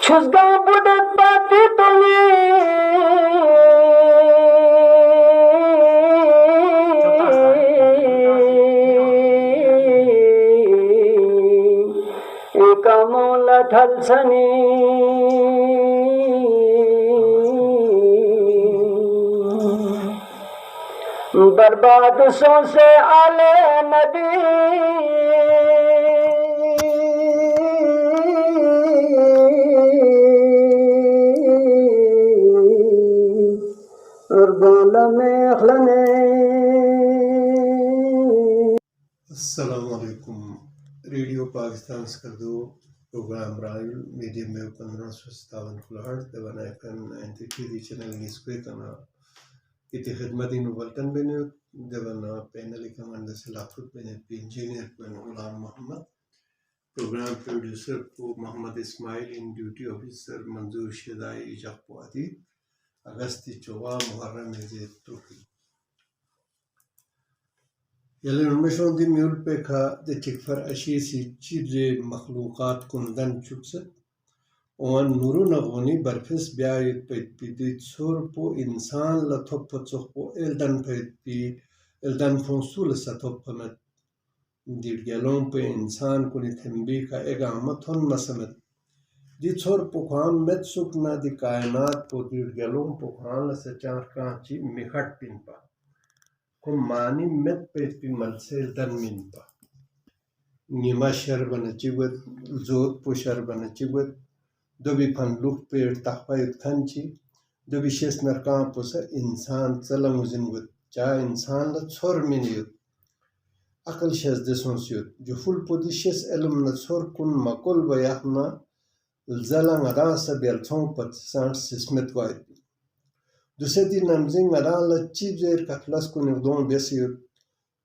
Çözgen budak batı toli Ekamola thalsani बर्बाद सो से आले नबी और गोला में खलने। अस्सलाम वालेकुम। रेडियो पाकिस्तान स्कर्दो प्रोग्राम राइल मीडियम में 1557 किलोहर्ट्ज दवाना एफएम 93 चैनल निस्बे तना इति खिदमती नुवल्तन बेने दवाना पैनल कमांड सलाफत बेने इंजीनियर बन गुलाम मोहम्मद प्रोग्राम प्रोड्यूसर को Mohammad Ismail in duty officer मंजूर शदाई इजाक़वादी अगस्ती चौवा मुहर्रम मेजे तुर्की يلي نمشون دي ميول بيكا دي تكفر أشيسي تشيبزي مخلوقات كندن چوكسد وان نورو نغوني برفس بيايت بيت بي تصور بو إنسان لطب تصوخ بو إلدن بيت بي إلدن فنسول ستوبمت دير جلون بو إنسان كوني تنبيكا إيغا مطن مسمت دي تصور بو خوان متسوكنا دي كائنات بو دير جلون بو خوان لسچار كانچي مخط بين با كم ماني مت بيت بي ملسل دن من با نيما شربنا چيوت زود بو شربنا چيوت دو بي پنلوخ پير تحفا يتخنچي دو بي شس نرکان پوسا انسان سلم وزنوت جا انسان لتصور من يوت اقل شس دسون سيوت جو فل پو دي شس علم نتصور كن مقل بيحنا الزلان راسا بيلتون پت سانس سسمت وايد دوسدي نمزين على تشيب زير كفلاس كون دون بيسير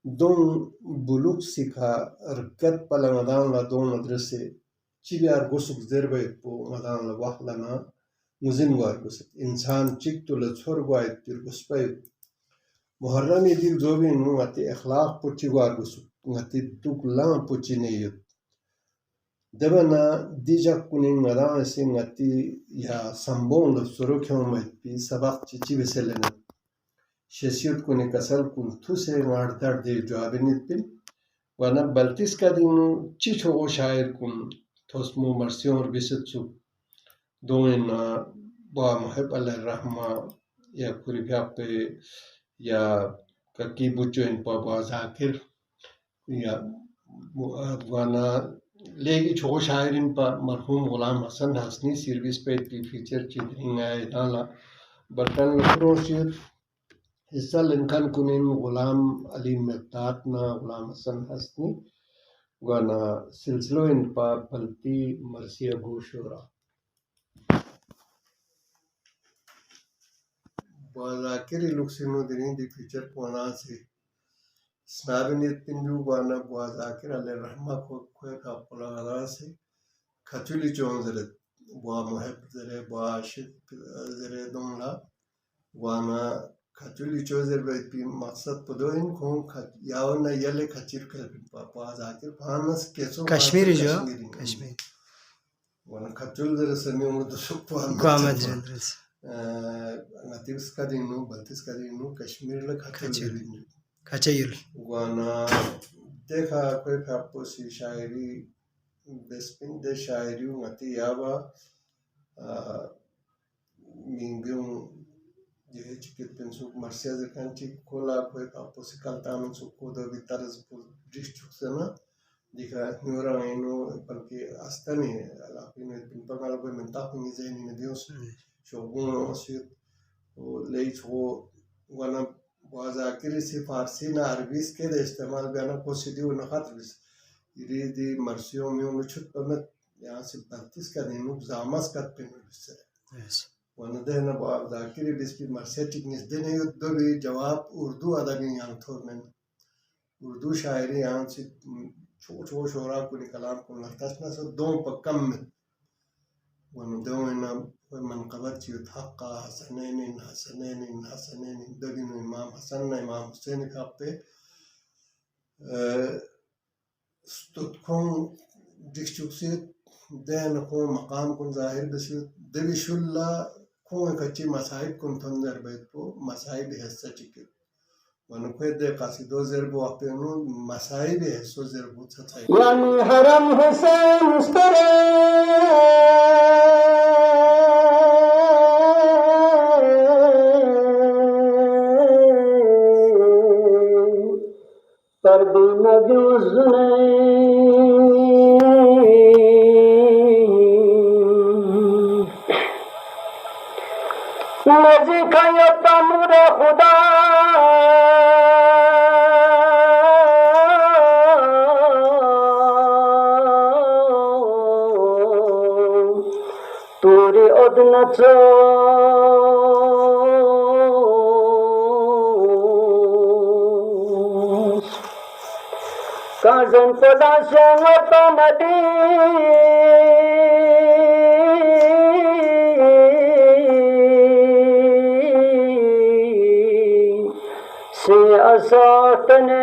دون بلوك سيكا ركت بلا مدان لا دون مدرسة تشيب يار غوسك زير بيت بو مدان لا واحلنا مزين وار غوسك إنسان تشيك تولا تصور وايد تير غوسبايد محرم يدير زوبين نو غتي إخلاق بوتشي وار غوسك غتي توك لان بوتشي نيوت دبنا ديجا كونين مدان سينغتي يا سامبون لفسرو كيومت بي سبق تشي بسلنا شسيوت كوني كسل كون توسي مارتر دي جوابينيت بين وانا بلتيس كادينو تشيشو شاعر كون توسمو مرسيون بيستسو دوين با محب الله الرحمة يا كوري بيابي يا كاكي بوچوين بابا زاكر يا وانا लेगी छो शायरिन पर मरहूम गुलाम हसन हसनी सर्विस पे की फीचर चित्रिंग है नाला बर्तन लफ्रोशियत हिस्सा लिंकन कुनिन गुलाम अली मक्तात ना गुलाम हसन हसनी गाना सिलसिलो इन पर पलती मरसिया गोशोरा बाजाकिर लुक्सिनो दिनी दी फीचर पोना से स्नाबिनियत पिंजू गाना बाजाकिर अले रहमा को का पुलाना से खचुली चोन जरे बा महब जरे बा आशिक जरे दोंला वाना खचुली चो जरे भी मकसद पदोइन को यावना यले खचिर कर बाजाकिर फानस केसो कश्मीरी जो कश्मीर वाना खचुल जरे सनी उन तो सुपान कामत जंद्रस नतिस का दिनो बंतिस का दिनो कश्मीर ले खचुल खचैल वाना देखा कोई फापोसी शायरी बेस्पिन दे शायरी मती यावा मिंगुं ये चिकित पेंसुक मर्सिया जकांची कोला कोई फापोसी कल्तामन सुको दो बितारस डिस्ट्रिक्ट से ना दिखा न्यूरा इनो बल्कि अस्तनी अलापिने पिंपकाल कोई मंता पिंगी जेनी ने दियोस शोगुन ओसित ले छो वाना बाजाकिर से फारसी ना अरबी के दे इस्तेमाल बयाना पोसिटिव न खातिर इरी दी मर्सियों में उन छुट पमत यहाँ से 32 का दिन जामस का पिन बिसर वन दे ना बाजाकिर बिस्पी मर्सिया टिकनेस देने यो दो भी जवाब उर्दू अदबी यहाँ थोर में उर्दू शायरी यहाँ से छो शोरा को कलाम को लगतास ना सो दो पक्कम में वन दो ना منقبت يتحقق حسنين دقن إمام حسن إمام حسين كابي ستكون ديكشوكسي den ko maqam kun zahir bisi devi shulla ko kachi masaib kun thunder bet po masaib hessa chikil wan ko de qasido zerbo apenu masaib hesso zerbo tsatsai yani haram Hussein stare पर दिन जुज़ने नजी खायो तमुर खुदा Turi उदनचो Kazan Kodashan Otamadi Se Asatane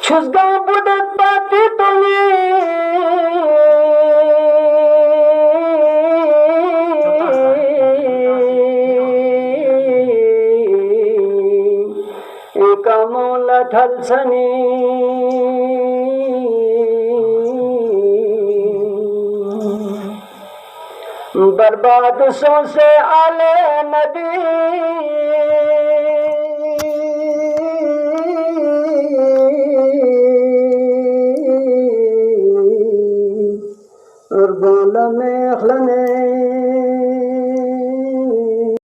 Chuzga Buddha Pati Tuni Kamola Thalsani बर्बाद सो से आले नबी और बोल में खलने